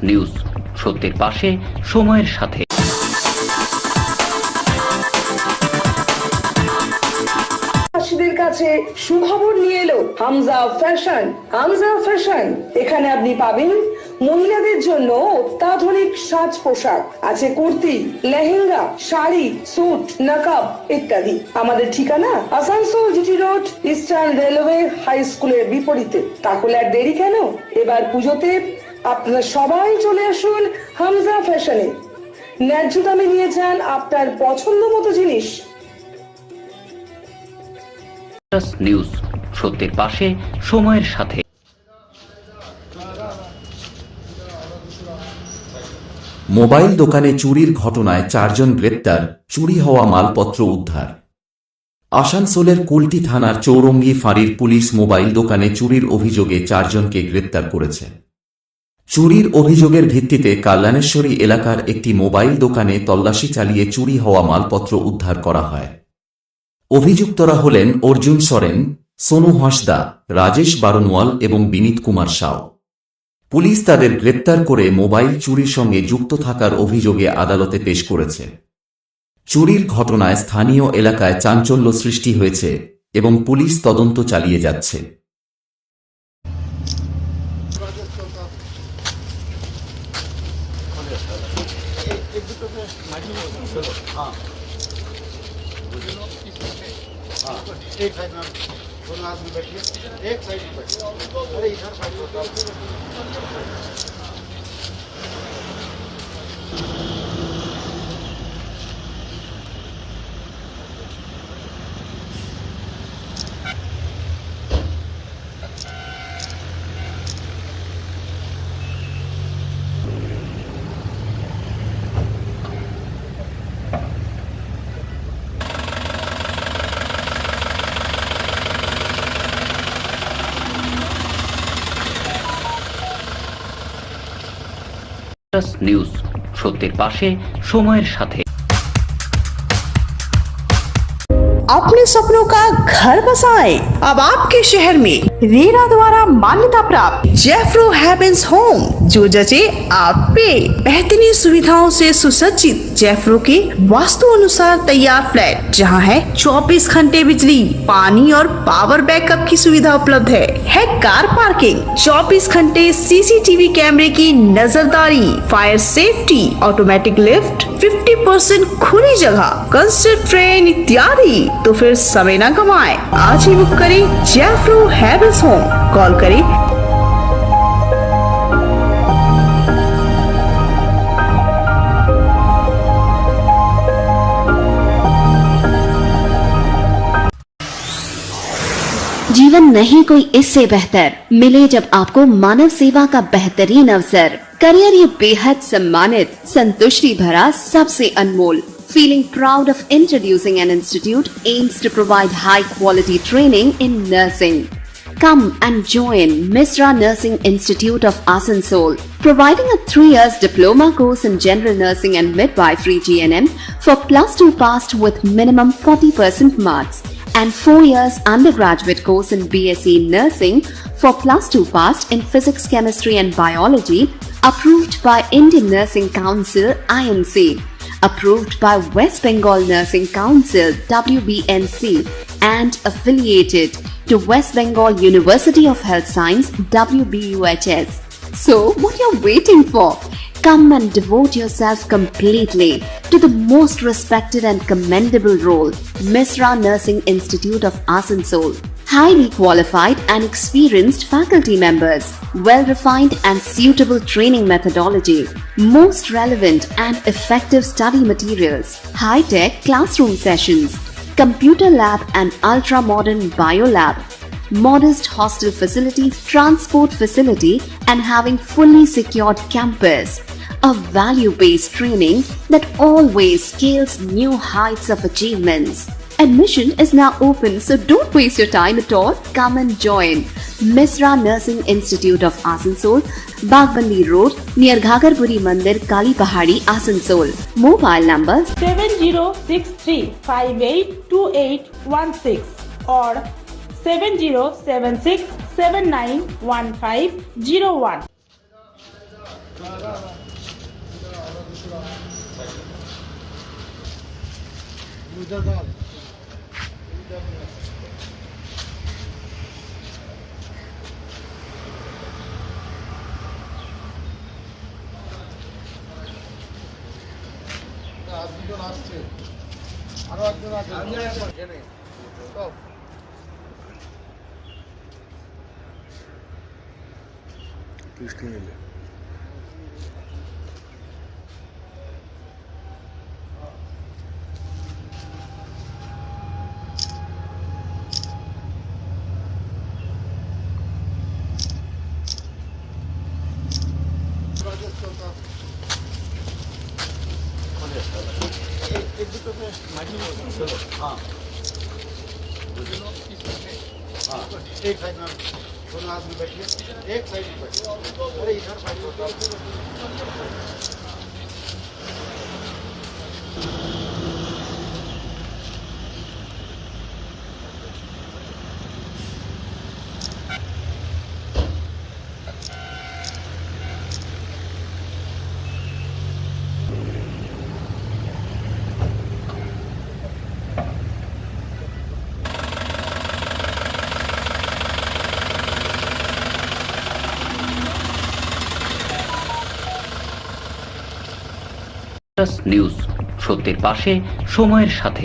News, সত্যের পাশে, সময়ের সাথে। চাষিদের কাছে সুখবর নিয়ে এলো হামজা ফ্যাশন। হামজা ফ্যাশন, এখানে আপনি পাবেন মহিলাদের জন্য অত্যাধুনিক সাজ পোশাক, আছে কুর্তি, লেহেঙ্গা, শাড়ি, স্যুট, নকাব ইত্যাদি। আমাদের ঠিকানা Asansol GT road, eastern railway high স্কুলের বিপরীতে। তাহলে আর দেরি কেন, এবার পুজোতে আপনারা সবাই চলে আসুন হামজা ফ্যাশনে। ন্যায্য দামে নিয়ে যান আপনার পছন্দ মতো জিনিস। নিউজ, সত্যের পাশে, সময়ের সাথে। মোবাইল দোকানে চুরির ঘটনায় 4 জন গ্রেপ্তার, চুরি হওয়া মালপত্র উদ্ধার। আসানসোলের কুলটি থানার চৌরঙ্গি ফাঁড়ির পুলিশ মোবাইল দোকানে চুরির অভিযোগে 4 জনকে গ্রেপ্তার করেছে। চুরির অভিযোগের ভিত্তিতে কল্যাণেশ্বরী এলাকার একটি মোবাইল দোকানে তল্লাশি চালিয়ে চুরি হওয়া মালপত্র উদ্ধার করা হয়। অভিযুক্তরা হলেন অর্জুন সরেন, সোনু হাঁসদা, রাজেশ বারনওয়াল এবং বিনীত কুমার সাউ। পুলিশ তাদের গ্রেপ্তার করে মোবাইল চুরির সঙ্গে যুক্ত থাকার অভিযোগে আদালতে পেশ করেছে। চুরির ঘটনায় স্থানীয় এলাকায় চাঞ্চল্য সৃষ্টি হয়েছে এবং পুলিশ তদন্ত চালিয়ে যাচ্ছে। एक साइड में दोनों आदमी बैठिए, एक साइड में बैठिए। अरे इधर साइड নিউজ, সত্যের পাশে, সময়ের সাথে। अपने सपनों का घर बसाएं। अब आपके शहर में रेरा द्वारा मान्यता प्राप्त जेफ्रो हेवेंस होम, जो जचे आप पे। बेहतरीन सुविधाओं से सुसज्जित जेफ्रो के वास्तु अनुसार तैयार फ्लैट, जहां है 24 घंटे बिजली, पानी और पावर बैकअप की सुविधा उपलब्ध है कार पार्किंग, 24 घंटे सीसीटीवी कैमरे की नजरदारी, फायर सेफ्टी, ऑटोमेटिक लिफ्ट, 50% खुली जगह, कंस्ट्रक्ट ट्रेन इत्यादि। तो फिर समय न गवाएं, आज ही बुक करें जेफ्रो हेवेंस होम। कॉल करें जीवन नहीं कोई इससे बेहतर मिले जब आपको मानव सेवा का बेहतरीन अवसर। करियर ये बेहद सम्मानित, संतुष्टि भरा, सबसे अनमोल। Feeling proud of introducing an institute aims to provide high quality training in nursing. Come and join Misra Nursing Institute of Asansol, providing a 3 years diploma course in general nursing and midwifery GNM for +2 passed with minimum 40% marks, and 4 years undergraduate course in BSc Nursing for +2 passed in physics, chemistry and biology, approved by Indian Nursing Council INC, approved by West Bengal Nursing Council WBNC, and affiliated to West Bengal University of Health Science WBUHS. So what you're waiting for? Come and devote yourself completely to the most respected and commendable role, Misra Nursing Institute of Asansol. Highly qualified and experienced faculty members, well-refined and suitable training methodology, most relevant and effective study materials, high-tech classroom sessions, computer lab and ultra-modern biolab, modest hostel facility, transport facility, and having fully secured campus. A value-based training that always scales new heights of achievements. Admission is now open, so don't waste your time at all. Come and join Misra Nursing Institute of Asansol, Bagbandi Road, near Ghagarpuri Mandir, Kali Pahadi, Asansol. Mobile number 7063582816 or 7076791501. उधर डाल দুজন আসছে আরো একজন আছে এখানে সব বৃষ্টি নিলে एक साइड में दोनों आदमी बैठिए एक साइड में बैठिए अरे इधर साइड নিউজ, সত্যের পাশে সময়ের সাথে।